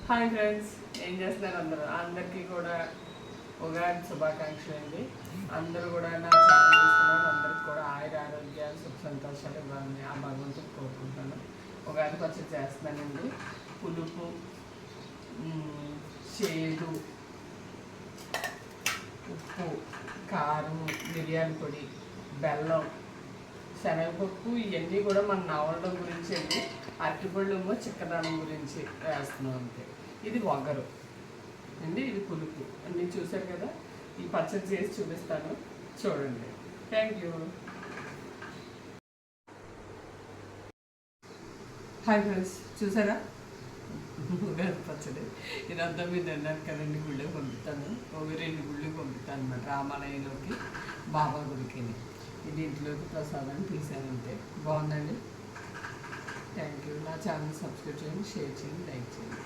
Hi friends, ఏం చేస్తున్నారు అందరికీ కూడా ఉగాది శుభాకాంక్షలు అండి. అందరూ కూడా నా ఛానల్ చూస్తున్నారు. అందరికి కూడా ఆరోగ్యాలు సుఖ సంతోషాలు ఇవ్వాలని ఆ భగవంతుడు కోరుకుంటున్నాను. ఉగాది పచ్చడి చేస్తున్నానండి. పులుపు, చేదు, ఉప్పు, కారం, మిరియాల పొడి, బెల్లం, శనగపప్పు ఇవన్నీ కూడా మన నవలడం గురించి అండి. అరటిపళ్ళేమో చిక్కదనం గురించి వేస్తున్నాం అంతే. ఇది వగరు అండి, ఇది పులుపు అన్నీ చూసారు కదా. ఈ పచ్చడి చేసి చూపిస్తాను, చూడండి. Thank you. హాయ్ ఫ్రెండ్స్, చూసారా ఉగాది పచ్చడి. ఇదంతా మీరు తిన్నారు కదండి. గుళ్ళకి పంపుతాను, ఒక 2 గుళ్ళకి పంపుతాను అన్నమాట. రామాలయంలోకి, బాబా గుడికి. ఇది ఇంట్లోకి ప్రసాదాన్ని తీసానంటే బాగుందండి. Thank you. నా ఛానల్ సబ్స్క్రైబ్ చేయండి, షేర్ చేయండి, లైక్ చేయండి.